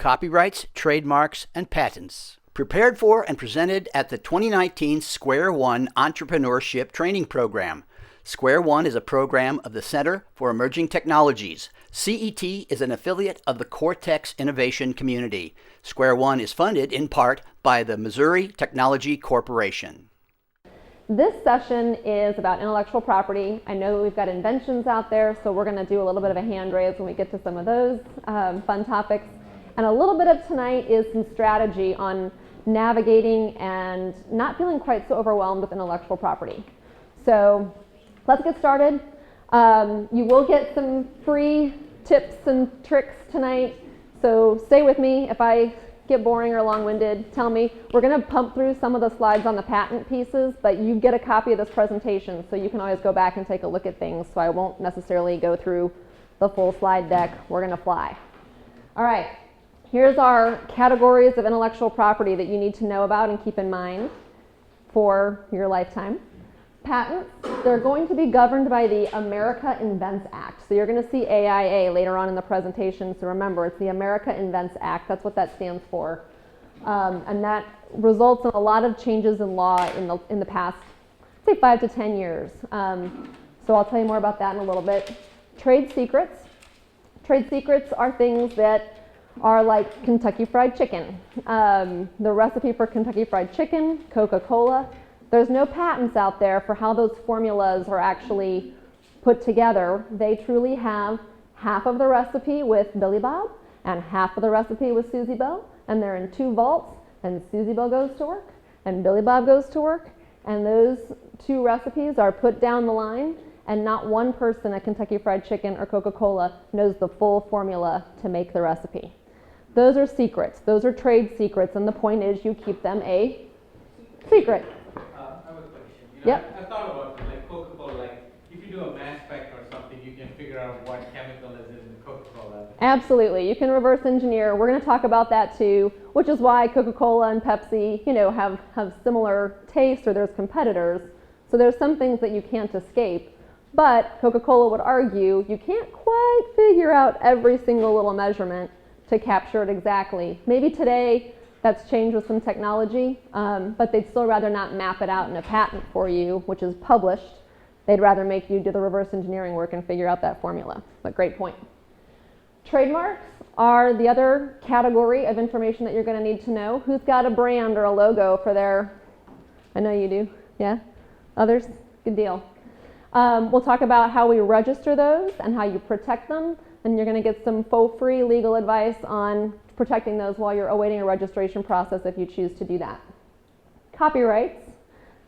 copyrights, trademarks, and patents. Prepared for and presented at the 2019 Square One Entrepreneurship Training Program. Square One is a program of the Center for Emerging Technologies. CET is an affiliate of the Cortex Innovation Community. Square One is funded in part by the Missouri Technology Corporation. This session is about intellectual property. I know we've got inventions out there, so we're going to do a little bit of a hand raise when we get to some of those fun topics. And a little bit of tonight is some strategy on navigating and not feeling quite so overwhelmed with intellectual property. So let's get started. You will get some free tips and tricks tonight, so stay with me. If I get boring or long-winded, tell me. We're going to pump through some of the slides on the patent pieces, but you get a copy of this presentation, so you can always go back and take a look at things, so I won't necessarily go through the full slide deck. We're going to fly. All right, here's our categories of intellectual property that you need to know about and keep in mind for your lifetime. Patents, they're going to be governed by the America Invents Act. So you're going to see AIA later on in the presentation. So remember, it's the America Invents Act. That's what that stands for. And that results in a lot of changes in law in the past, say, 5 to 10 years. So I'll tell you more about that in a little bit. Trade secrets. Trade secrets are things that are like Kentucky Fried Chicken. The recipe for Kentucky Fried Chicken, Coca-Cola. There's no patents out there for how those formulas are actually put together. They truly have half of the recipe with Billy Bob and half of the recipe with Susie Bell, and they're in 2 vaults, and Susie Bell goes to work and Billy Bob goes to work, and those 2 recipes are put down the line, and not one person at Kentucky Fried Chicken or Coca-Cola knows the full formula to make the recipe. Those are secrets. Those are trade secrets, and the point is you keep them a secret. I thought about like Coca-Cola, like if you do a mass spec or something, you can figure out what chemical is in Coca-Cola. Absolutely, you can reverse engineer. We're going to talk about that too, which is why Coca-Cola and Pepsi, have similar tastes, or there's competitors. So there's some things that you can't escape. But Coca-Cola would argue you can't quite figure out every single little measurement to capture it exactly. Maybe today that's changed with some technology, but they'd still rather not map it out in a patent for you, which is published. They'd rather make you do the reverse engineering work and figure out that formula. But great point. Trademarks are the other category of information that you're going to need to know. Who's got a brand or a logo for their, I know you do, yeah? Others? Good deal. We'll talk about how we register those and how you protect them, and you're going to get some faux free legal advice on protecting those while you're awaiting a registration process if you choose to do that. Copyrights.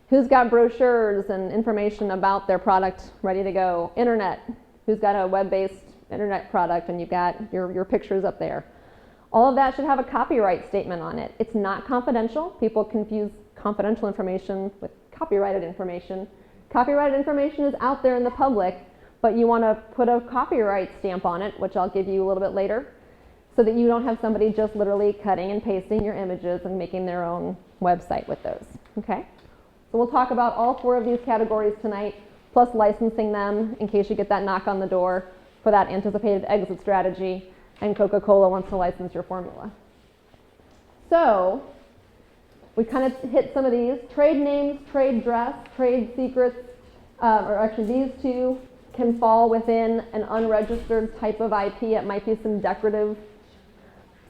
Who's got brochures and information about their product ready to go? Internet. Who's got a web-based internet product and you've got your pictures up there? All of that should have a copyright statement on it. It's not confidential. People confuse confidential information with copyrighted information. Copyrighted information is out there in the public, but you want to put a copyright stamp on it, which I'll give you a little bit later, so that you don't have somebody just literally cutting and pasting your images and making their own website with those, okay? So we'll talk about all 4 of these categories tonight, plus licensing them in case you get that knock on the door for that anticipated exit strategy, and Coca-Cola wants to license your formula. So we kind of hit some of these. Trade names, trade dress, trade secrets, or actually these 2 can fall within an unregistered type of IP. It might be some decorative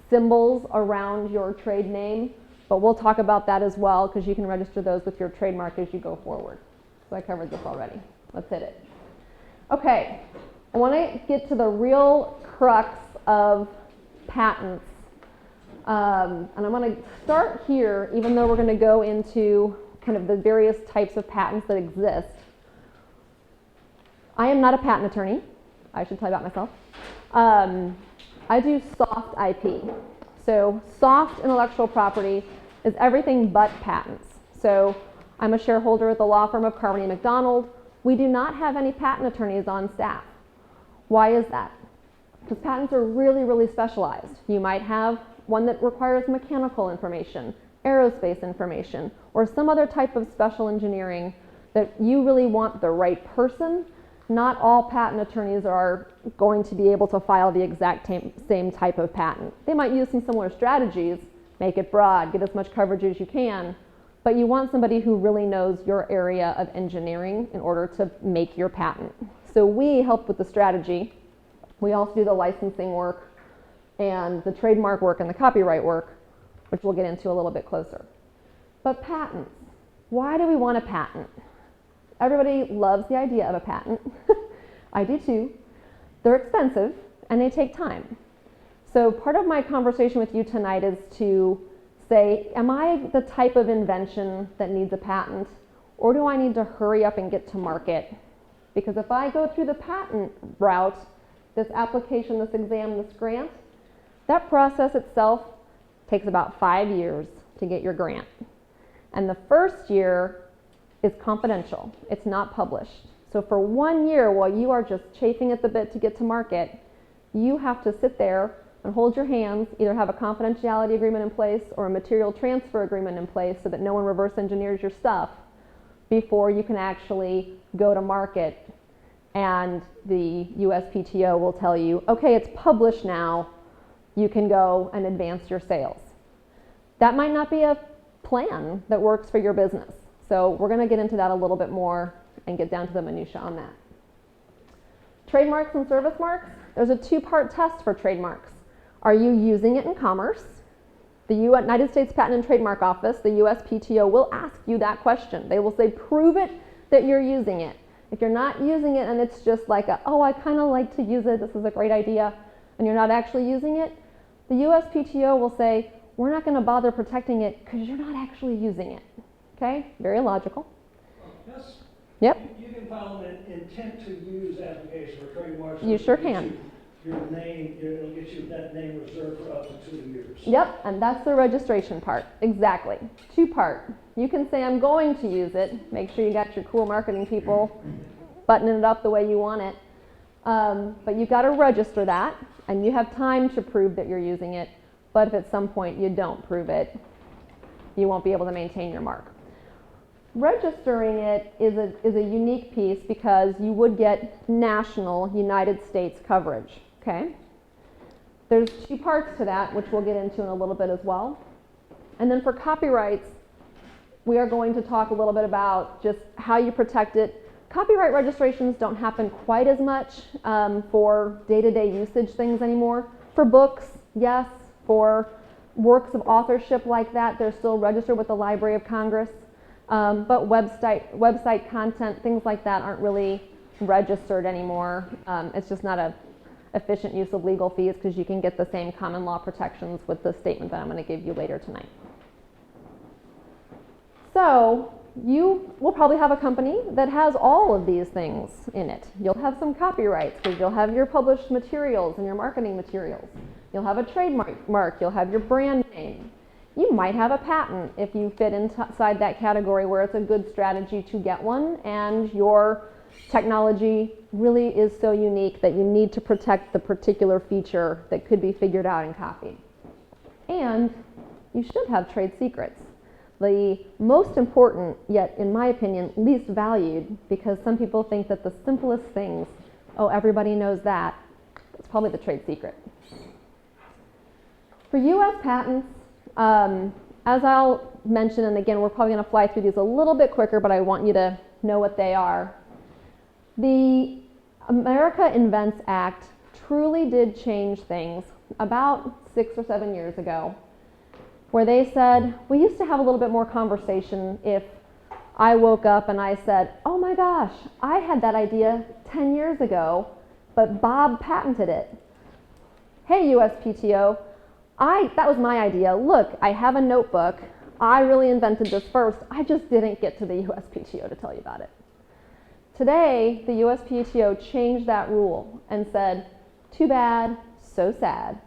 symbols around your trade name, but we'll talk about that as well because you can register those with your trademark as you go forward. So I covered this already. Let's hit it. Okay, I want to get to the real crux of patents. And I'm going to start here, even though we're going to go into kind of the various types of patents that exist. I am not a patent attorney. I should tell you about myself. I do soft IP. So soft intellectual property is everything but patents. So I'm a shareholder at the law firm of Carmody McDonald. We do not have any patent attorneys on staff. Why is that? Because patents are really, really specialized. You might have one that requires mechanical information, aerospace information, or some other type of special engineering that you really want the right person not all patent attorneys are going to be able to file the exact same type of patent. They might use some similar strategies, make it broad, get as much coverage as you can, but you want somebody who really knows your area of engineering in order to make your patent. So we help with the strategy. We also do the licensing work and the trademark work and the copyright work, which we'll get into a little bit closer. But patents, why do we want a patent? Everybody loves the idea of a patent. I do too. They're expensive and they take time. So part of my conversation with you tonight is to say, am I the type of invention that needs a patent, or do I need to hurry up and get to market? Because if I go through the patent route, this application, this exam, this grant, that process itself takes about 5 years to get your grant. And the first year is confidential. It's not published. So for 1 year, while you are just chafing at the bit to get to market, you have to sit there and hold your hands, either have a confidentiality agreement in place or a material transfer agreement in place so that no one reverse engineers your stuff before you can actually go to market. And the USPTO will tell you, okay, it's published now, you can go and advance your sales. That might not be a plan that works for your business. So we're going to get into that a little bit more and get down to the minutia on that. Trademarks and service marks, there's a two-part test for trademarks. Are you using it in commerce? The United States Patent and Trademark Office, the USPTO, will ask you that question. They will say, prove it that you're using it. If you're not using it and it's just like, oh, I kind of like to use it, this is a great idea, and you're not actually using it, the USPTO will say, we're not going to bother protecting it because you're not actually using it. Okay? Very logical. Yes. Yep. You can file an intent to use application for trademarks. You sure can. Your name, it'll get you that name reserved for up to 2 years. Yep, and that's the registration part. Exactly. Two-part. You can say, I'm going to use it. Make sure you got your cool marketing people buttoning it up the way you want it. But you've got to register that, and you have time to prove that you're using it. But if at some point you don't prove it, you won't be able to maintain your mark. Registering it is a unique piece because you would get national United States coverage. Okay? There's two parts to that, which we'll get into in a little bit as well. And then for copyrights, we are going to talk a little bit about just how you protect it. Copyright registrations don't happen quite as much for day-to-day usage things anymore. For books, yes. For works of authorship like that, they're still registered with the Library of Congress. But website content, things like that aren't really registered anymore. It's just not a efficient use of legal fees because you can get the same common law protections with the statement that I'm going to give you later tonight. So you will probably have a company that has all of these things in it. You'll have some copyrights because you'll have your published materials and your marketing materials. You'll have a trademark, you'll have your brand name. You might have a patent if you fit inside that category where it's a good strategy to get one and your technology really is so unique that you need to protect the particular feature that could be figured out and copied. And you should have trade secrets. The most important, yet in my opinion, least valued, because some people think that the simplest things, oh, everybody knows that, it's probably the trade secret. For US patents, as I'll mention, and again, we're probably going to fly through these a little bit quicker, but I want you to know what they are. The America Invents Act truly did change things about 6 or 7 years ago, where they said, we used to have a little bit more conversation if I woke up and I said, oh my gosh, I had that idea 10 years ago, but Bob patented it. Hey, USPTO, that was my idea. Look, I have a notebook. I really invented this first. I just didn't get to the USPTO to tell you about it. Today, the USPTO changed that rule and said, too bad, so sad.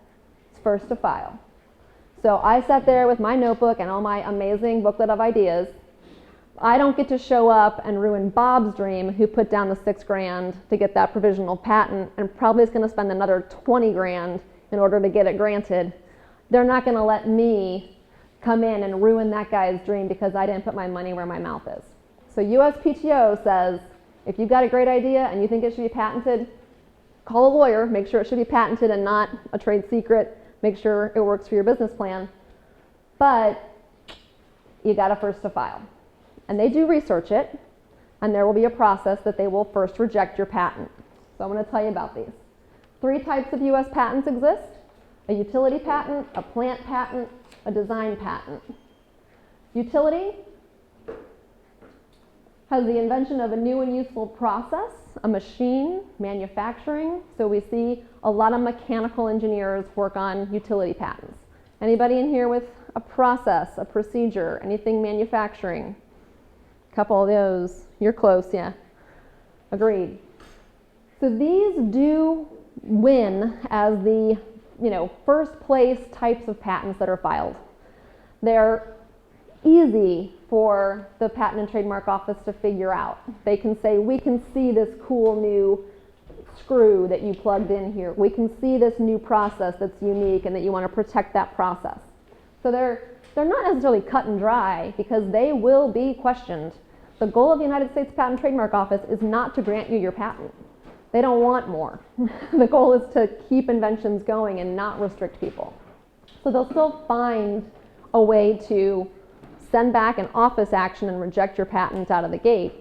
It's first to file. So I sat there with my notebook and all my amazing booklet of ideas. I don't get to show up and ruin Bob's dream, who put down the $6 grand to get that provisional patent and probably is going to spend another 20 grand in order to get it granted. They're not going to let me come in and ruin that guy's dream because I didn't put my money where my mouth is. So USPTO says, If you've got a great idea and you think it should be patented, call a lawyer, make sure it should be patented and not a trade secret, make sure it works for your business plan. But you got to first to file. And they do research it, and there will be a process that they will first reject your patent. So I'm going to tell you about these. 3 types of US patents exist: a utility patent, a plant patent, a design patent. Utility has the invention of a new and useful process, a machine, manufacturing. So we see a lot of mechanical engineers work on utility patents. Anybody in here with a process, a procedure, anything manufacturing? A couple of those. You're close, yeah. Agreed. So these do win as the first place types of patents that are filed. They're easy for the Patent and Trademark Office to figure out. They can say, we can see this cool new screw that you plugged in here. We can see this new process that's unique and that you want to protect that process. So they're not necessarily cut and dry because they will be questioned. The goal of the United States Patent and Trademark Office is not to grant you your patent. They don't want more. The goal is to keep inventions going and not restrict people. So they'll still find a way to send back an office action and reject your patent out of the gate.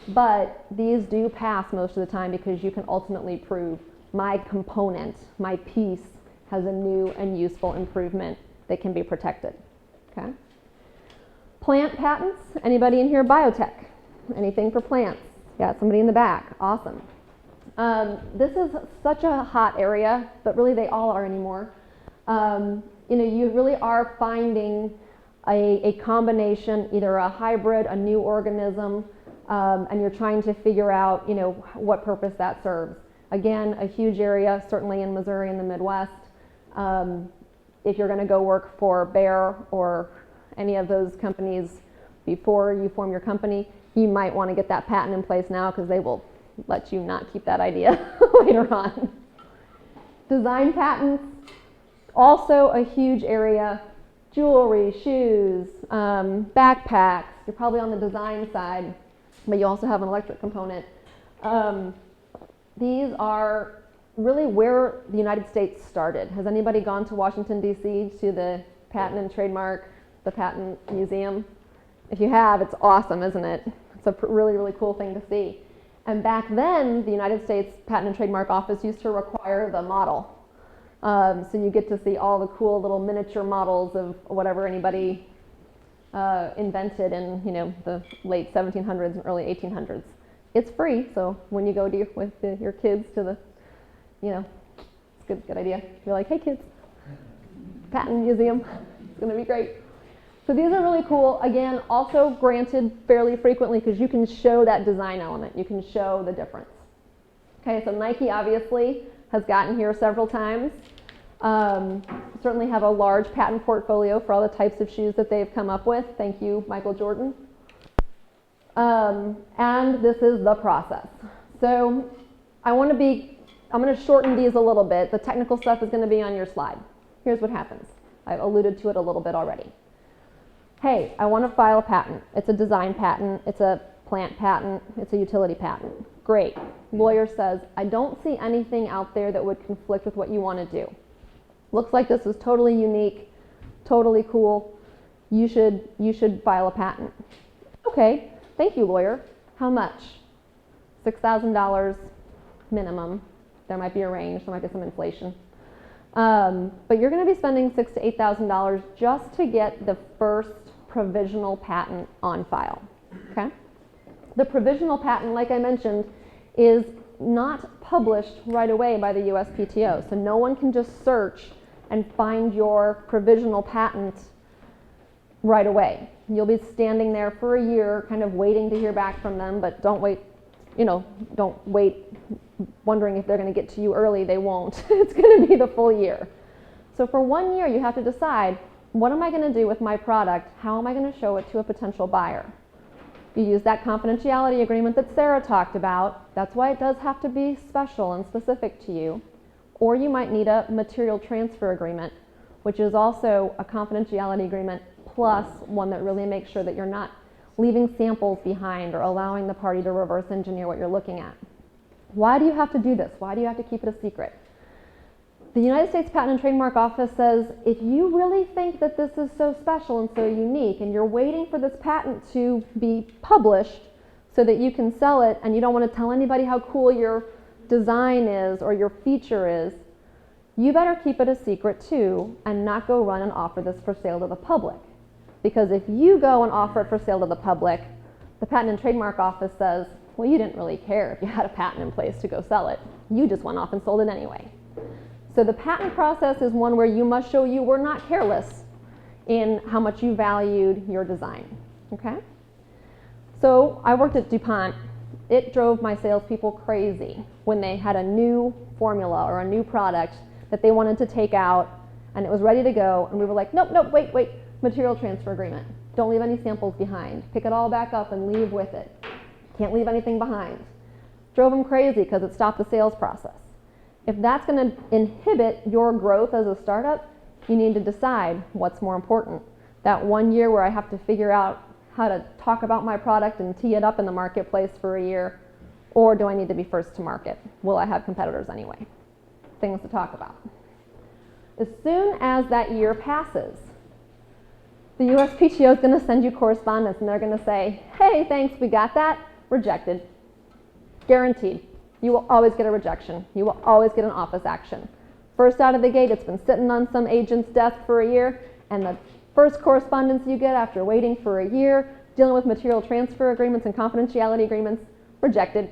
But these do pass most of the time because you can ultimately prove my component, my piece, has a new and useful improvement that can be protected. Okay? Plant patents. Anybody in here biotech? Anything for plants? Got somebody in the back. Awesome. This is such a hot area, but really they all are anymore. You really are finding a combination, either a hybrid, a new organism, and you're trying to figure out, what purpose that serves. Again, a huge area, certainly in Missouri and the Midwest. If you're going to go work for Bayer or any of those companies before you form your company, you might want to get that patent in place now because they will let you not keep that idea later on. Design patents, also a huge area. Jewelry, shoes, backpacks. You're probably on the design side, but you also have an electric component. These are really where the United States started. Has anybody gone to Washington, D.C. to the Patent and Trademark, the Patent Museum? If you have, it's awesome, isn't it? It's a really, really cool thing to see. And back then, the United States Patent and Trademark Office used to require the model. So you get to see all the cool little miniature models of whatever anybody invented in the late 1700s and early 1800s. It's free, so when you go to with your kids to the, it's a good idea. You're like, hey kids, patent museum, it's going to be great. So these are really cool. Again, also granted fairly frequently because you can show that design element. You can show the difference. Okay, so Nike obviously has gotten here several times. Certainly have a large patent portfolio for all the types of shoes that they've come up with. Thank you, Michael Jordan. And this is the process. So I'm going to shorten these a little bit. The technical stuff is going to be on your slide. Here's what happens. I've alluded to it a little bit already. Hey, I want to file a patent. It's a design patent. It's a plant patent. It's a utility patent. Great. Lawyer says, I don't see anything out there that would conflict with what you want to do. Looks like this is totally unique, totally cool. You should file a patent. Okay, thank you, lawyer. How much? $6,000 minimum. There might be a range, there might be some inflation. But you're going to be spending $6,000 to $8,000 just to get the first provisional patent on file. Okay? The provisional patent, like I mentioned, is not published right away by the USPTO. So no one can just search and find your provisional patent right away. You'll be standing there for a year kind of waiting to hear back from them, but don't wait wondering if they're going to get to you early. They won't. It's going to be the full year. So for 1 year, you have to decide, what am I going to do with my product? How am I going to show it to a potential buyer? You use that confidentiality agreement that Sarah talked about. That's why it does have to be special and specific to you. Or you might need a material transfer agreement, which is also a confidentiality agreement plus one that really makes sure that you're not leaving samples behind or allowing the party to reverse engineer what you're looking at. Why do you have to do this? Why do you have to keep it a secret? The United States Patent and Trademark Office says, if you really think that this is so special and so unique and you're waiting for this patent to be published so that you can sell it and you don't want to tell anybody how cool your design is or your feature is, you better keep it a secret too and not go run and offer this for sale to the public. Because if you go and offer it for sale to the public, the Patent and Trademark Office says, well, you didn't really care if you had a patent in place to go sell it. You just went off and sold it anyway. So the patent process is one where you must show you were not careless in how much you valued your design, okay? So I worked at DuPont. It drove my salespeople crazy when they had a new formula or a new product that they wanted to take out and it was ready to go and we were like, nope, nope, wait, material transfer agreement. Don't leave any samples behind. Pick it all back up and leave with it. Can't leave anything behind. Drove them crazy because it stopped the sales process. If that's going to inhibit your growth as a startup, you need to decide what's more important. That 1 year where I have to figure out how to talk about my product and tee it up in the marketplace for a year, or do I need to be first to market? Will I have competitors anyway? Things to talk about. As soon as that year passes, the USPTO is going to send you correspondence and they're going to say, hey, thanks, we got that, rejected. Guaranteed. You will always get a rejection. You will always get an office action. First out of the gate, it's been sitting on some agent's desk for a year, and the first correspondence you get after waiting for a year, dealing with material transfer agreements and confidentiality agreements, rejected.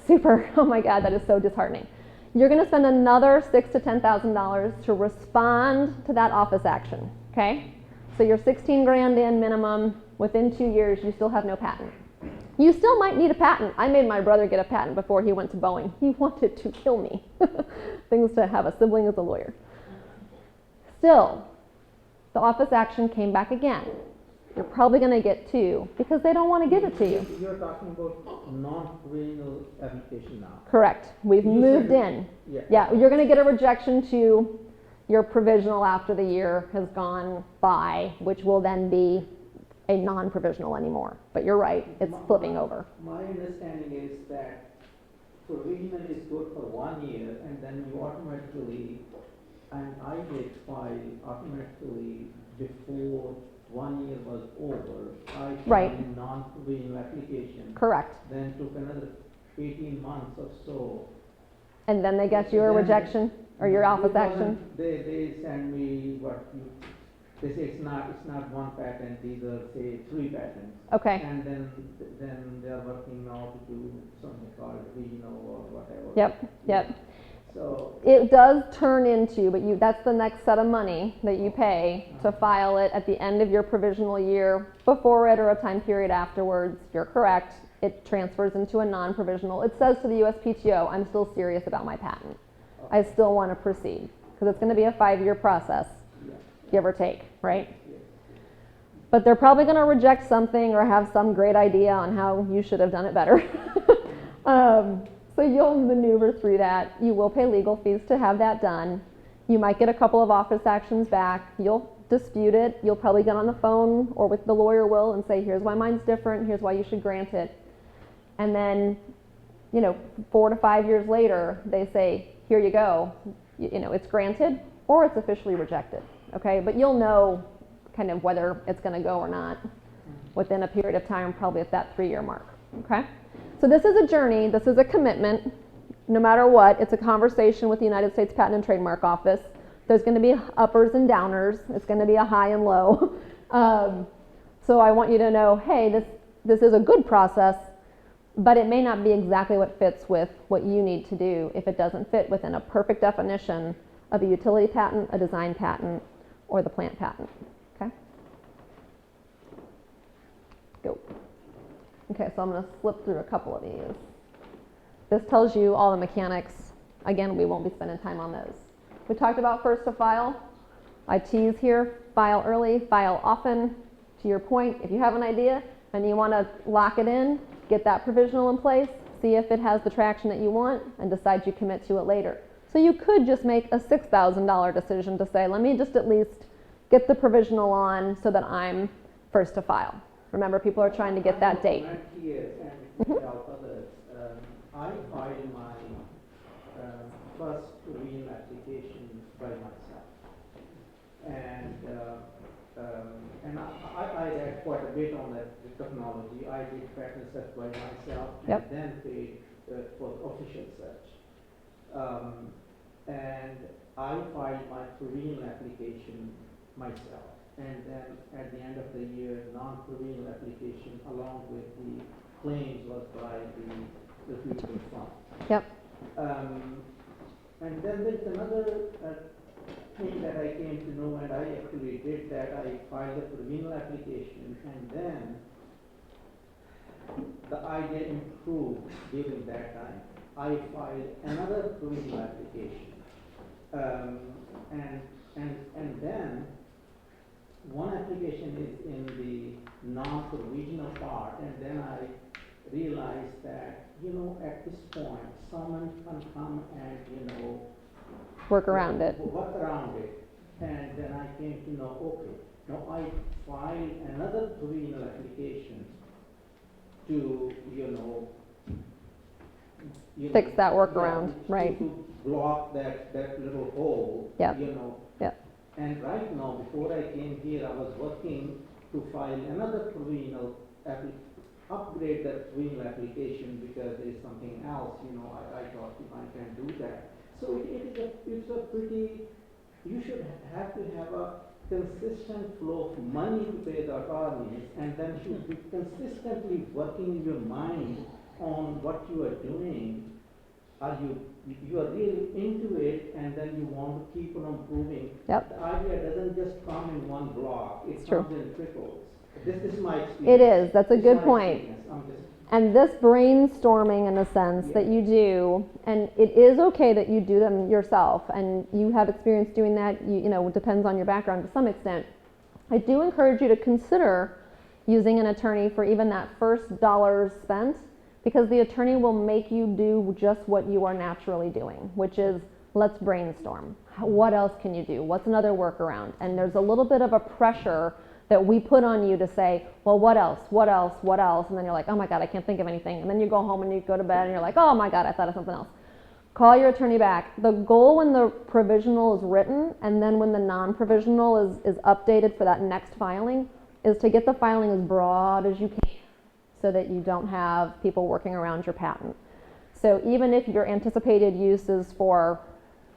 Super. Oh my God, that is so disheartening. You're going to spend another $6,000 to $10,000 to respond to that office action, okay? So you're 16 grand in minimum. Within 2 years, you still have no patent. You still might need a patent. I made my brother get a patent before he went to Boeing. He wanted to kill me. Things to have a sibling as a lawyer. Still, the office action came back again. You're probably going to get 2 because they don't want to give it to you. You're talking about non-provisional application now. Correct. We've moved in. Yeah, you're going to get a rejection to your provisional after the year has gone by, which will then be a non-provisional anymore. But you're right, it's flipping over. My understanding is that provisional is good for 1 year and then you automatically, and I did file automatically before 1 year was over. I filed a non-provisional application. Correct. Then took another 18 months or so. And then they get your rejection or your office action? They send me they say it's not one patent, these are say 3 patents. Okay. And then they are working now to do something called regional or whatever. Yep. So it does turn into, but that's the next set of money that you pay to file it at the end of your provisional year, before it or a time period afterwards. You're correct. It transfers into a non-provisional. It says to the USPTO, I'm still serious about my patent. I still want to proceed because it's going to be a 5-year process, give or take, right? But they're probably going to reject something or have some great idea on how you should have done it better. So you'll maneuver through that. You will pay legal fees to have that done. You might get a couple of office actions back. You'll dispute it. You'll probably get on the phone or with the lawyer will and say, here's why mine's different. Here's why you should grant it. And then, 4 to 5 years later, they say, here you go. It's granted or it's officially rejected. Okay, but you'll know kind of whether it's going to go or not within a period of time, probably at that 3-year mark. Okay, so this is a journey. This is a commitment. No matter what, it's a conversation with the United States Patent and Trademark Office. There's going to be uppers and downers. It's going to be a high and low. So I want you to know, hey, this is a good process, but it may not be exactly what fits with what you need to do if it doesn't fit within a perfect definition of a utility patent, a design patent, or the plant patent. Okay? Go. Okay, so I'm going to slip through a couple of these. This tells you all the mechanics. Again, we won't be spending time on those. We talked about first to file. I tease here, file early, file often. To your point, if you have an idea and you want to lock it in, get that provisional in place, see if it has the traction that you want, and decide you commit to it later. So you could just make a $6,000 decision to say, let me just at least get the provisional on so that I'm first to file, Remember, people are trying to get that date. Here and help others. I filed my first real application by myself, and I read quite a bit on that technology. I did patent search by myself, and then paid for official search. And I filed my provisional application myself, and then at the end of the year, non-provisional application along with the claims was by the reputable firm. Yep. And then there's another thing that I came to know, and I actually did that. I filed a provisional application, and then the idea improved during that time. I filed another provisional application, and then one application is in the non-provisional part, and then I realized that, at this point, someone can come and, Work around it. Work around it. And then I came to know, okay, now I filed another provisional application to, Fix that workaround, right. To block that little hole, Yep. Yep. And right now, before I came here, I was working to file another provisional upgrade that provisional application because there is something else, I thought if I can do that. So it's a pretty, you should have to have a consistent flow of money to pay the attorneys, and then should be consistently working in your mind on what you are doing. You are really into it, and then you want to keep on improving. Yep. The idea doesn't just come in one block, it True. comes in trickles. This is my experience. It is. That's a This is good my point. experience. And this brainstorming, in a sense, that you do, and it is okay that you do them yourself, and you have experience doing that, it depends on your background to some extent. I do encourage you to consider using an attorney for even that first dollar spent, because the attorney will make you do just what you are naturally doing, which is, let's brainstorm. What else can you do? What's another workaround? And there's a little bit of a pressure that we put on you to say, well, what else? And then you're like, oh my God, I can't think of anything. And then you go home and you go to bed and you're like, oh my God, I thought of something else. Call your attorney back. The goal when the provisional is written and then when the non-provisional is updated for that next filing is to get the filing as broad as you can so that you don't have people working around your patent. So even if your anticipated use is for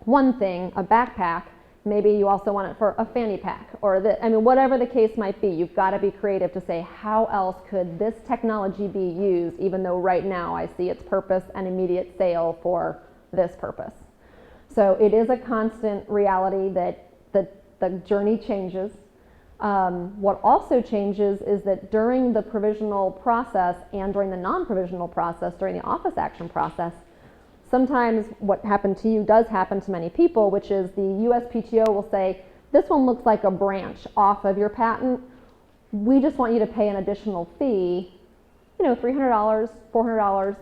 one thing, a backpack, maybe you also want it for a fanny pack or whatever the case might be, you've got to be creative to say, how else could this technology be used, even though right now I see its purpose and immediate sale for this purpose. So it is a constant reality that the journey changes. What also changes is that during the provisional process and during the non-provisional process, during the office action process, sometimes what happened to you does happen to many people, which is the USPTO will say, this one looks like a branch off of your patent. We just want you to pay an additional fee, $300, $400,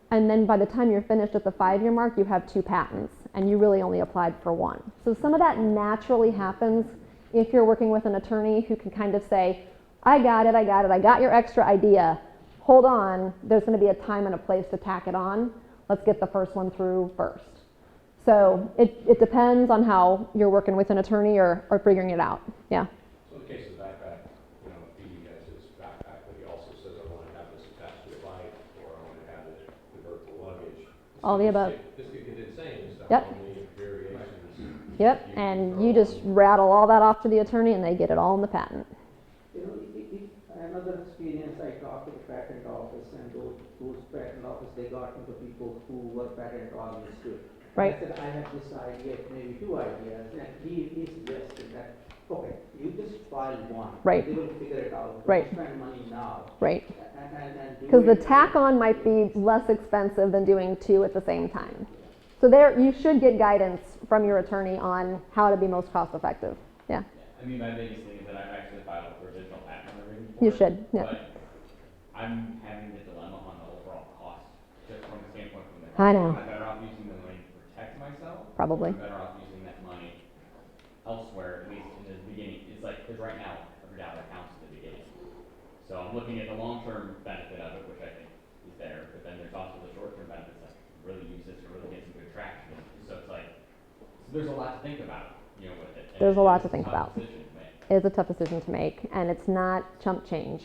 and then by the time you're finished at the 5-year mark, you have 2 patents, and you really only applied for 1. So some of that naturally happens if you're working with an attorney who can kind of say, I got it, I got your extra idea. Hold on, there's going to be a time and a place to tack it on. Let's get the first one through first. So it depends on how you're working with an attorney or figuring it out. Yeah. So in the case of the backpack, he has his backpack, but he also says, I want to have this attached to a bike, or I want to have it convert to luggage. All the above. This could get insane, is Yep. how many variations. Yep, and you just rattle all that off to the attorney and they get it all in the patent. Another experience, I talked to the patent office, and those patent office, they got into people who were patent lawyers too. Right. I said, I have this idea, maybe 2 ideas, and he suggested that, okay, you just file one. Right. They will figure it out. Right. Don't spend money now. Right. And Because the tack on might be less expensive than doing 2 at the same time. So there, you should get guidance from your attorney on how to be most cost effective. Yeah. My biggest thing is that I've actually filed a provisional patent on the ring You board, should, yeah. But I'm having the dilemma on the overall cost, just from the standpoint from the I know. Am I better off using the money to protect myself? Probably. Or am I better off using that money elsewhere, at least in the beginning? It's like, because right now, every dollar counts at the beginning. So I'm looking at the long-term benefit of it, which I think is there, but then there's also the short-term benefits that really use this to really get some good traction. So it's like, so there's a lot to think about, you know, with it. And There's a lot to it's think tough about. decision to make. It is a tough decision to make, and it's not chump change,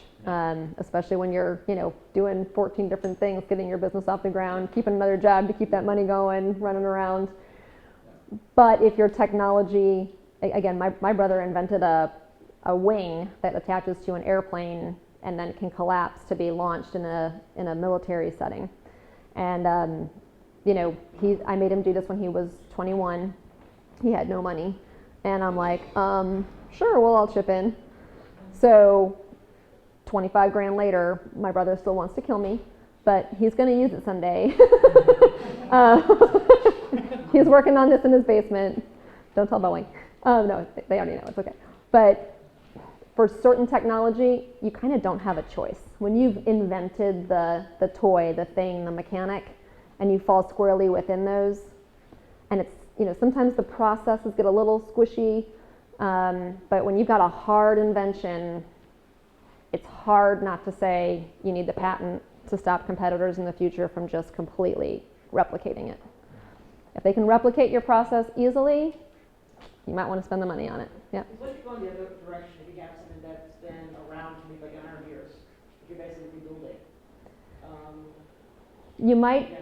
especially when you're, you know, doing 14 different things, getting your business off the ground, keeping another job to keep that money going, running around. But if your technology, again, my brother invented a wing that attaches to an airplane and then can collapse to be launched in a military setting. And you know, I made him do this when he was 21. He had no money, and I'm like, sure, well, I'll chip in. So 25 grand later, my brother still wants to kill me, but he's going to use it someday. He's working on this in his basement. Don't tell Boeing. No, they already know, it's okay. But for certain technology, you kind of don't have a choice. When you've invented the toy, the thing, the mechanic, and you fall squarely within those, and it's, you know, sometimes the processes get a little squishy, but when you've got a hard invention, it's hard not to say you need the patent to stop competitors in the future from just completely replicating it. If they can replicate your process easily, you might want to spend the money on it. Yeah. What if you go in the other direction, if you have something that's been around for maybe like 100 years, if you're basically rebuilding? You might,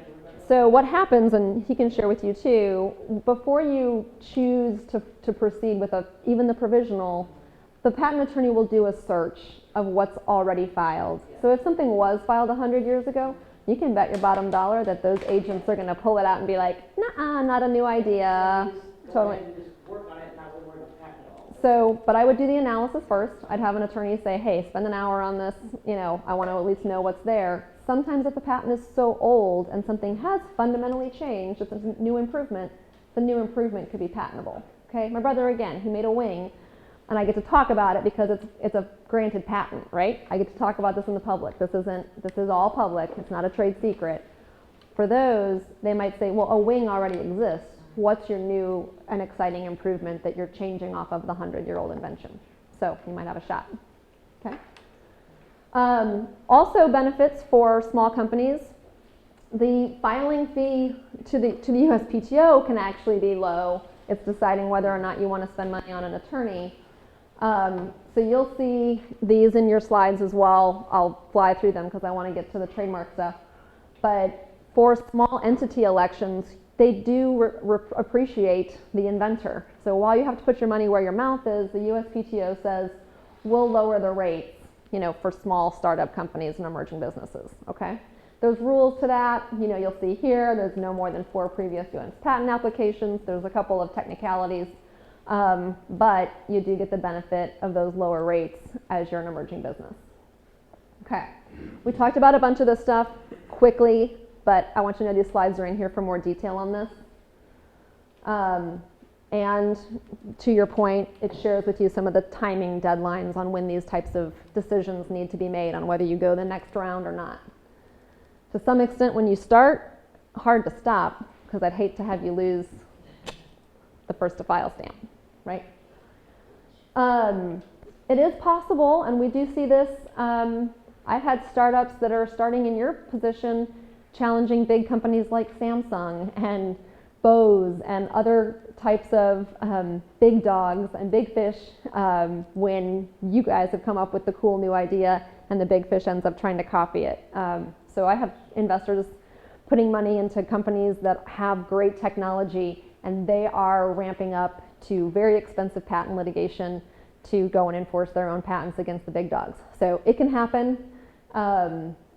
so what happens, and he can share with you too, before you choose to proceed with even the provisional, the patent attorney will do a search of what's already filed. So if something was filed 100 years ago, you can bet your bottom dollar that those agents are going to pull it out and be like, nah, not a new idea. Totally. So, but I would do the analysis first. I'd have an attorney say, hey, spend an hour on this. You know, I want to at least know what's there. Sometimes if the patent is so old and something has fundamentally changed, it's a new improvement, the new improvement could be patentable. Okay, my brother, again, he made a wing, and I get to talk about it because it's a granted patent, right? I get to talk about this in the public. This is all public. It's not a trade secret. For those, they might say, well, a wing already exists. What's your new and exciting improvement that you're changing off of the 100-year-old invention? So you might have a shot. Okay. Also benefits for small companies. The filing fee to the USPTO can actually be low. It's deciding whether or not you want to spend money on an attorney. So you'll see these in your slides as well. I'll fly through them because I want to get to the trademark stuff. But for small entity elections, they do appreciate the inventor. So while you have to put your money where your mouth is, the USPTO says, we'll lower the rates, you know, for small startup companies and emerging businesses, okay? There's rules to that. You know, you'll see here, there's no more than 4 previous US patent applications. There's a couple of technicalities, but you do get the benefit of those lower rates as you're an emerging business. Okay, we talked about a bunch of this stuff quickly, but I want you to know these slides are in here for more detail on this. And to your point, it shares with you some of the timing deadlines on when these types of decisions need to be made on whether you go the next round or not. To some extent, when you start, hard to stop, because I'd hate to have you lose the first to file stamp, right? It is possible, and we do see this. I've had startups that are starting in your position challenging big companies like Samsung and Bose and other types of big dogs and big fish when you guys have come up with the cool new idea and the big fish ends up trying to copy it. So I have investors putting money into companies that have great technology, and they are ramping up to very expensive patent litigation to go and enforce their own patents against the big dogs. So it can happen.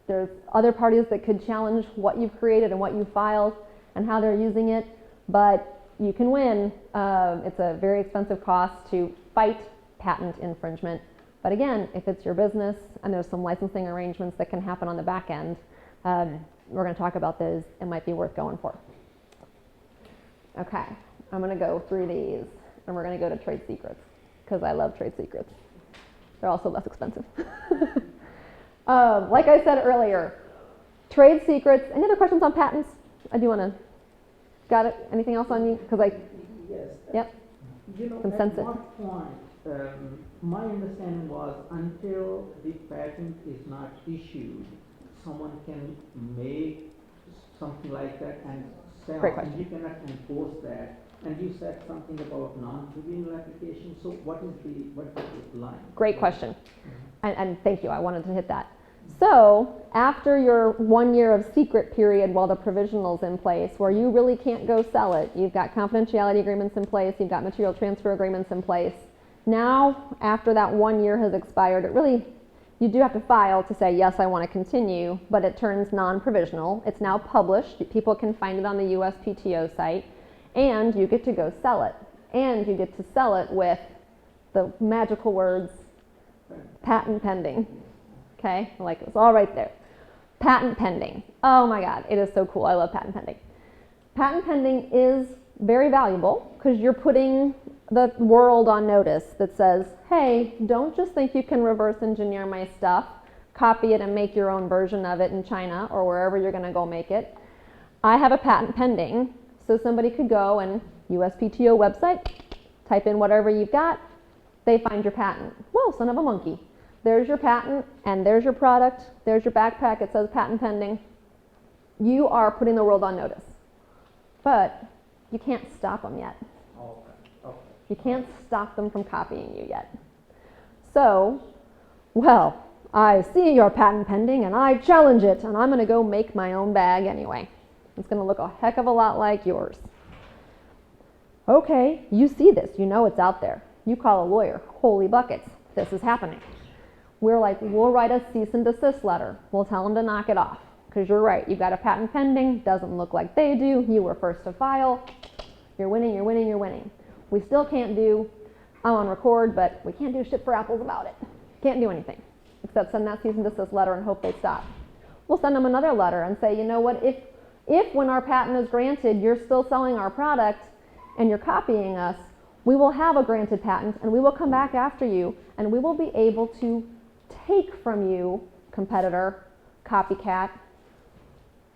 There's other parties that could challenge what you've created and what you filed and how they're using it, but you can win. It's a very expensive cost to fight patent infringement. But again, if it's your business and there's some licensing arrangements that can happen on the back end, we're going to talk about those. It might be worth going for. Okay, I'm going to go through these, and we're going to go to trade secrets because I love trade secrets. They're also less expensive. Like I said earlier, trade secrets. Any other questions on patents? I do want to. Got it? Anything else on you? Because Yes. Yep. You know, Consensus. at what point my understanding was until the patent is not issued, someone can make something like that and sell, Great and question. you cannot enforce that. And you said something about non-trivial application, so what is the line? Great question. And thank you, I wanted to hit that. So after your 1 year of secret period while the provisional's in place, where you really can't go sell it, you've got confidentiality agreements in place, you've got material transfer agreements in place. Now, after that 1 year has expired, you do have to file to say, yes, I want to continue, but it turns non-provisional. It's now published. People can find it on the USPTO site, and you get to go sell it. And you get to sell it with the magical words, patent pending. Okay, like it's all right there. Patent pending. Oh my God, it is so cool. I love patent pending. Patent pending is very valuable because you're putting the world on notice that says, hey, don't just think you can reverse engineer my stuff, copy it and make your own version of it in China or wherever you're going to go make it. I have a patent pending, so somebody could go and USPTO website, type in whatever you've got, they find your patent. Whoa, son of a monkey. There's your patent, and there's your product. There's your backpack. It says patent pending. You are putting the world on notice. But you can't stop them yet. Okay. You can't stop them from copying you yet. So, well, I see your patent pending, and I challenge it, and I'm going to go make my own bag anyway. It's going to look a heck of a lot like yours. Okay, you see this. You know it's out there. You call a lawyer. Holy buckets. This is happening. We're like, we'll write a cease and desist letter. We'll tell them to knock it off. Because you're right, you've got a patent pending, doesn't look like they do, you were first to file. You're winning, you're winning, you're winning. We still can't do, I'm on record, but we can't do shit for apples about it. Can't do anything, except send that cease and desist letter and hope they stop. We'll send them another letter and say, you know what, if when our patent is granted, you're still selling our product and you're copying us, we will have a granted patent and we will come back after you and we will be able to take from you, competitor, copycat,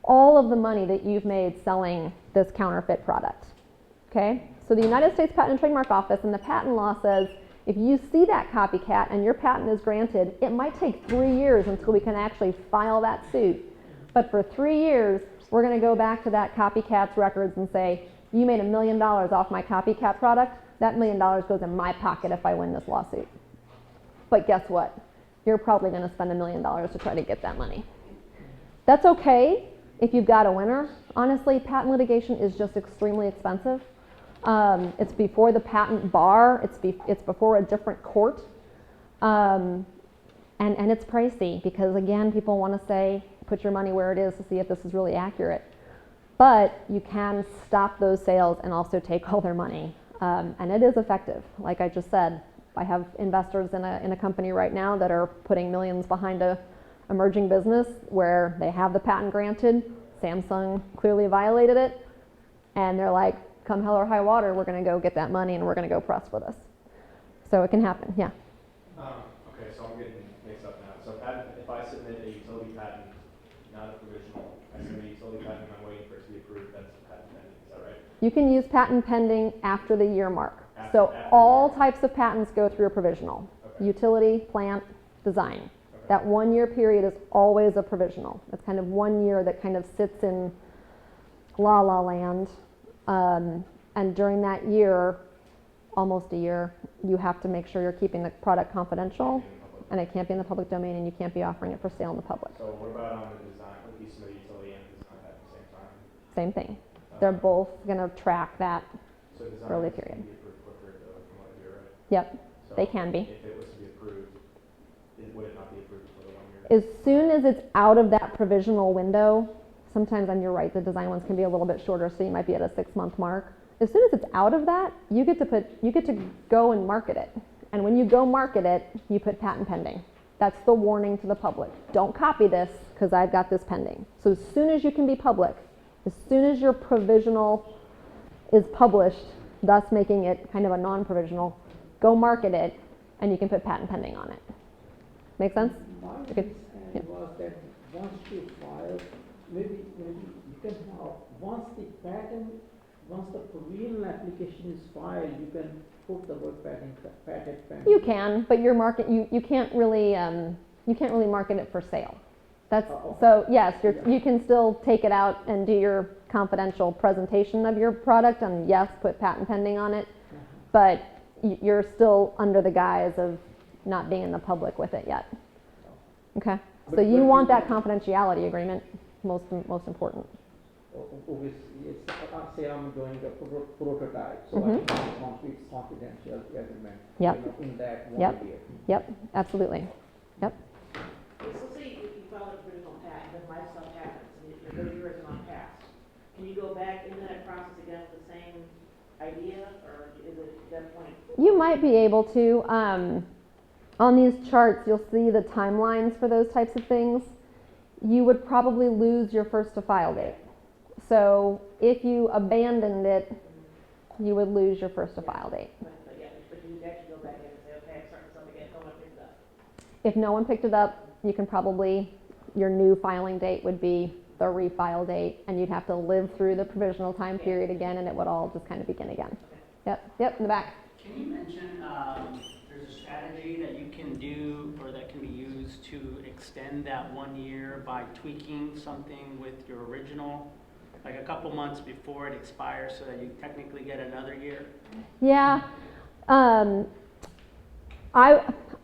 all of the money that you've made selling this counterfeit product. Okay? So the United States Patent and Trademark Office and the patent law says if you see that copycat and your patent is granted, it might take 3 years until we can actually file that suit. But for 3 years, we're going to go back to that copycat's records and say, you made $1 million off my copycat product, that $1 million goes in my pocket if I win this lawsuit. But guess what? You're probably going to spend $1 million to try to get that money. That's okay if you've got a winner. Honestly, patent litigation is just extremely expensive. It's before the patent bar. It's before a different court. And it's pricey because, again, people want to say, put your money where it is to see if this is really accurate. But you can stop those sales and also take all their money. And it is effective. Like I just said, I have investors in a company right now that are putting millions behind a emerging business where they have the patent granted. Samsung clearly violated it. And they're like, come hell or high water, we're going to go get that money and we're going to go press for this. So it can happen, yeah. Okay, so I'm getting mixed up now. So if I submit a utility patent, not a provisional, I submit a utility patent and I'm waiting for it to be approved, that's a patent pending, is that right? You can use patent pending after the year mark. After All types of patents go through a provisional. Okay. Utility, plant, design. Okay. That 1 year period is always a provisional. It's kind of 1 year that kind of sits in la la land. And during that year, almost a year, you have to make sure you're keeping the product confidential and it can't be in the public domain and you can't be offering it for sale in the public. So what about on the design, a piece of the utility and design at the same time? Same thing. They're both going to track that So design early is gonna period. be approved quicker though, from what you're right? Yep, So they can be. If it was to be approved, would it not be approved for the 1 year? As soon as it's out of that provisional window, sometimes, and you're right, the design ones can be a little bit shorter, so you might be at a 6-month mark. As soon as it's out of that, you get to go and market it. And when you go market it, you put patent pending. That's the warning to the public. Don't copy this because I've got this pending. So as soon as you can be public, as soon as your provisional is published, thus making it kind of a non-provisional, go market it and you can put patent pending on it. Make sense? My Okay. Yeah. understanding was that once you file, maybe you can have, once the provisional application is filed, you can put the word patent pending? You can, but your market, you can't really market it for sale. That's, so yes, you can still take it out and do your confidential presentation of your product and yes, put patent pending on it, but you're still under the guise of not being in the public with it yet. Okay, so you want that confidentiality agreement, most important. Obviously, say I'm doing a prototype, so I can complete confidential agreement. Yep. In that 1 Yep. year. Yep, absolutely. Yep. So say you file a provisional patent, then my stuff happens, and your years are not passed. Can you go back into that process again with the same idea, or is it at that point? You might be able to. On these charts, you'll see the timelines for those types of things. You would probably lose your first to file date. So if you abandoned it, you would lose your first to file date. But you actually go back in and say, okay, I'm starting something again, no one picked it up. If no one picked it up, you can probably, your new filing date would be the refile date, and you'd have to live through the provisional time period again, and it would all just kind of begin again. Yep, in the back. Can you mention there's a strategy that you can do or that can be used to extend that 1 year by tweaking something with your original, like a couple months before it expires so that you technically get another year? Yeah.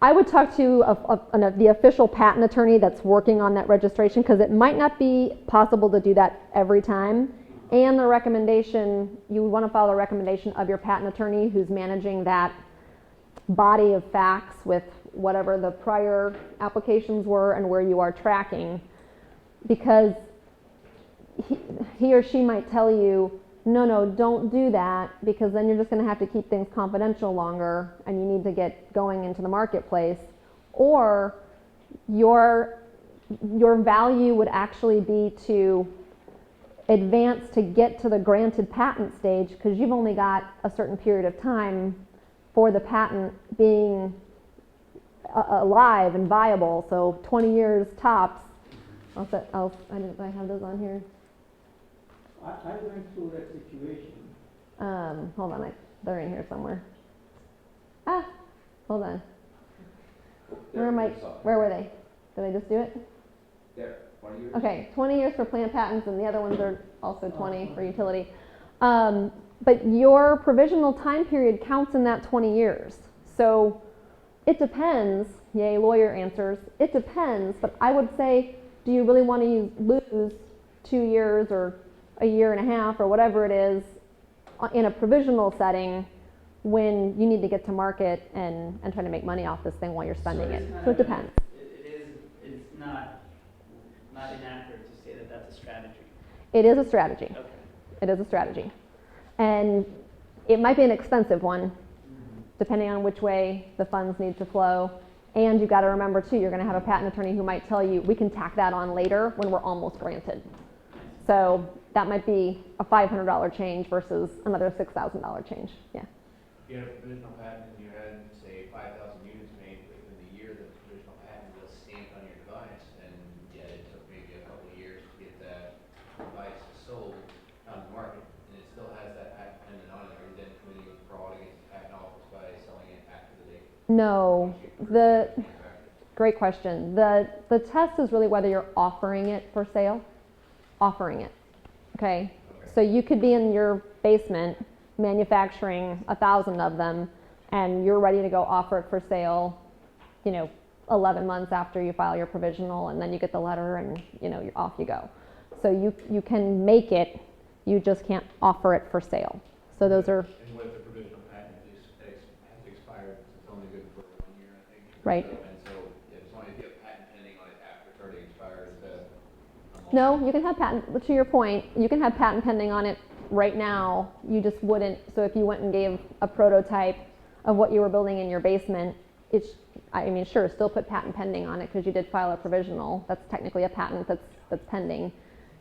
I would talk to the official patent attorney that's working on that registration, because it might not be possible to do that every time. And the recommendation, you would want to follow the recommendation of your patent attorney who's managing that body of facts with whatever the prior applications were and where you are tracking, because he or she might tell you, no, don't do that, because then you're just going to have to keep things confidential longer and you need to get going into the marketplace. Or your value would actually be to advance to get to the granted patent stage, because you've only got a certain period of time for the patent being alive and viable, so 20 years tops. I have those on here. I went through that situation. Hold on, they're in here somewhere. Hold on. Where were they? Did I just do it? There, 20 years. Okay, 20 years for plant patents, and the other ones are also 20 for utility. But your provisional time period counts in that 20 years. So it depends. Yay, lawyer answers. It depends, but I would say, do you really want to lose 2 years or a year and a half or whatever it is in a provisional setting when you need to get to market and try to make money off this thing while you're spending it? So it depends. It's not inaccurate to say that that's a strategy. It is a strategy. Okay. It is a strategy. And it might be an expensive one, depending on which way the funds need to flow. And you've got to remember, too, you're going to have a patent attorney who might tell you, we can tack that on later when we're almost granted. So that might be a $500 change versus another $6,000 change. Yeah. If you had a provisional patent and you had, say, 5,000 units made within the year that the provisional patent was stamped on your device, and yet it took maybe a couple of years to get that device sold on the market, and it still has that patent pending on it, are you then committing fraud against the patent office by selling it after the date? No. Great question. The test is really whether you're offering it for sale. Offering it. Okay? So you could be in your basement manufacturing 1,000 of them, and you're ready to go offer it for sale, 11 months after you file your provisional, and then you get the letter and, you're off you go. So you can make it, you just can't offer it for sale. So those are... And what if the provisional patent has expired, it's only good for 1 year, I think. Right. And so it's only if you have patent pending on it after it's already expired, is that... No, you can have patent, to your point, you can have patent pending on it right now. You just wouldn't, so if you went and gave a prototype of what you were building in your basement, sure, still put patent pending on it because you did file a provisional. That's technically a patent that's pending.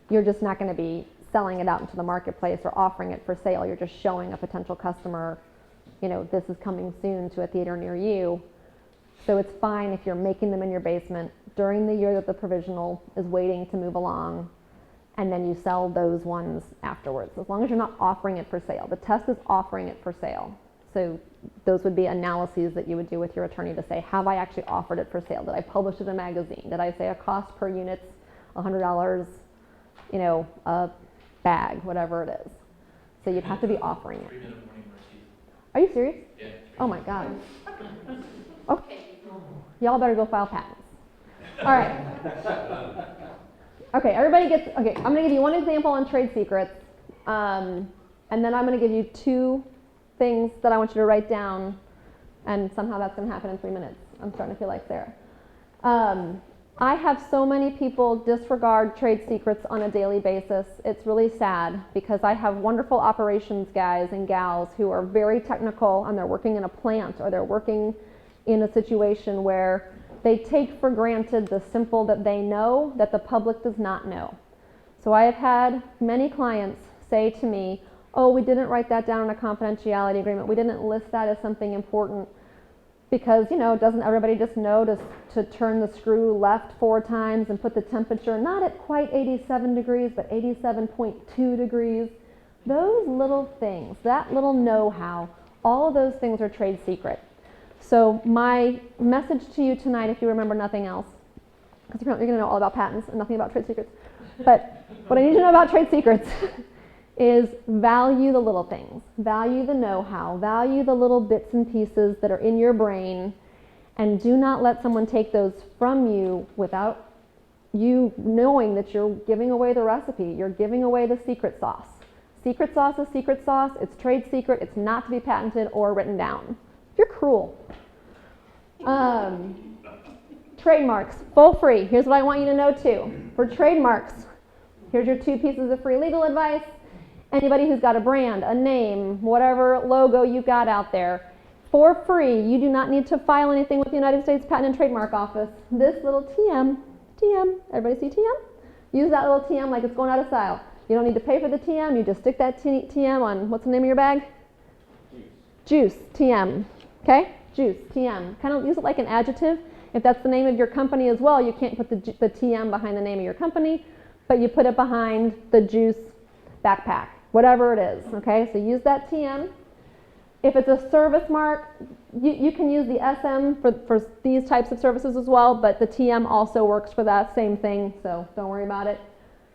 You're just not going to be selling it out into the marketplace or offering it for sale. You're just showing a potential customer, this is coming soon to a theater near you. So it's fine if you're making them in your basement during the year that the provisional is waiting to move along, and then you sell those ones afterwards, as long as you're not offering it for sale. The test is offering it for sale. So those would be analyses that you would do with your attorney to say, have I actually offered it for sale? Did I publish it in a magazine? Did I say a cost per unit's $100, you know, a bag, whatever it is. So you'd have to be offering it. 3-minute morning routine. Are you serious? Yeah. Oh my God. Okay. Y'all better go file patents. All right. Okay, everybody gets, okay, I'm going to give you one example on trade secrets, and then I'm going to give you 2 things that I want you to write down, and somehow that's going to happen in 3 minutes. I'm starting to feel like Sarah. I have so many people disregard trade secrets on a daily basis. It's really sad because I have wonderful operations guys and gals who are very technical, and they're working in a plant or they're working in a situation where they take for granted the simple that they know that the public does not know. So I have had many clients say to me, oh, we didn't write that down in a confidentiality agreement. We didn't list that as something important because, you know, doesn't everybody just know to turn the screw left 4 times and put the temperature not at quite 87 degrees, but 87.2 degrees. Those little things, that little know-how, all of those things are trade secret. So my message to you tonight, if you remember nothing else, because you're going to know all about patents and nothing about trade secrets, but what I need you to know about trade secrets is value the little things, value the know-how, value the little bits and pieces that are in your brain, and do not let someone take those from you without you knowing that you're giving away the recipe, you're giving away the secret sauce. Secret sauce is secret sauce, it's trade secret, it's not to be patented or written down. You're cruel. Trademarks, full free. Here's what I want you to know too. For trademarks, here's your 2 pieces of free legal advice. Anybody who's got a brand, a name, whatever logo you've got out there, for free, you do not need to file anything with the United States Patent and Trademark Office. This little TM, everybody see TM? Use that little TM like it's going out of style. You don't need to pay for the TM, you just stick that TM on, what's the name of your bag? Juice, TM, okay? Juice, TM. Kind of use it like an adjective. If that's the name of your company as well, you can't put the TM behind the name of your company, but you put it behind the juice backpack, whatever it is, okay? So use that TM. If it's a service mark, you can use the SM for these types of services as well, but the TM also works for that same thing, so don't worry about it.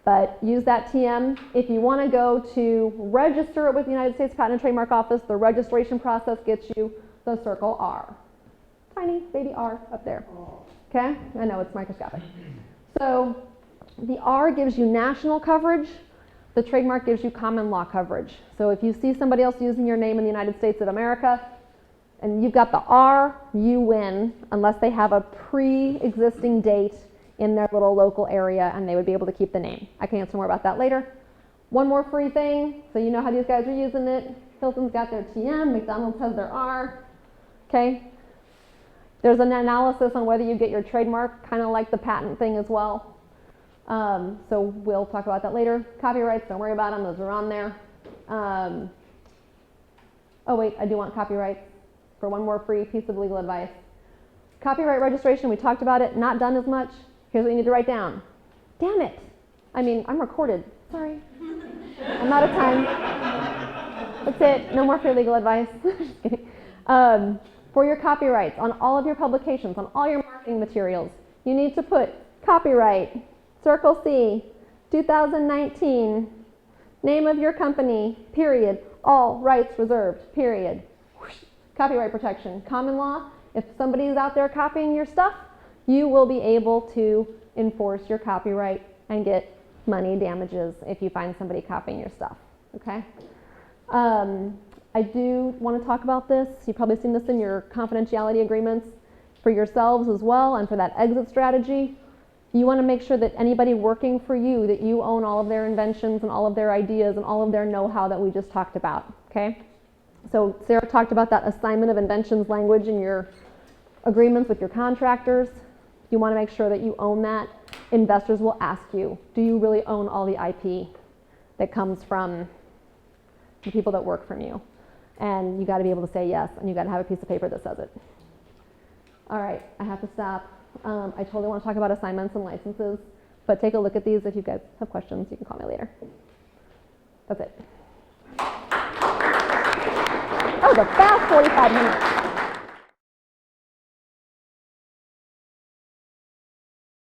But use that TM. If you want to go to register it with the United States Patent and Trademark Office, the registration process gets you the circle R. Tiny baby R up there. Okay? I know it's microscopic. So the R gives you national coverage. The trademark gives you common law coverage. So if you see somebody else using your name in the United States of America and you've got the R, you win unless they have a pre-existing date in their little local area and they would be able to keep the name. I can answer more about that later. One more free thing, so you know how these guys are using it. Hilton's got their TM, McDonald's has their R. Okay? There's an analysis on whether you get your trademark, kind of like the patent thing as well. So we'll talk about that later. Copyrights, don't worry about them, those are on there. Oh wait, I do want copyrights for one more free piece of legal advice. Copyright registration, we talked about it, not done as much. Here's what you need to write down. Damn it. I mean, I'm recorded. Sorry. I'm out of time. That's it. No more free legal advice. Just kidding. For your copyrights, on all of your publications, on all your marketing materials, you need to put copyright, Circle C, 2019, name of your company, period, all rights reserved, period. Copyright protection, common law. If somebody's out there copying your stuff, you will be able to enforce your copyright and get money damages if you find somebody copying your stuff, okay? I do want to talk about this. You've probably seen this in your confidentiality agreements for yourselves as well, and for that exit strategy. You want to make sure that anybody working for you, that you own all of their inventions and all of their ideas and all of their know-how that we just talked about, okay? So Sarah talked about that assignment of inventions language in your agreements with your contractors. You want to make sure that you own that. Investors will ask you, do you really own all the IP that comes from the people that work from you? And you got to be able to say yes, and you got to have a piece of paper that says it. All right, I have to stop. I totally want to talk about assignments and licenses, but take a look at these. If you guys have questions, you can call me later. That's it. That was a fast 45 minutes.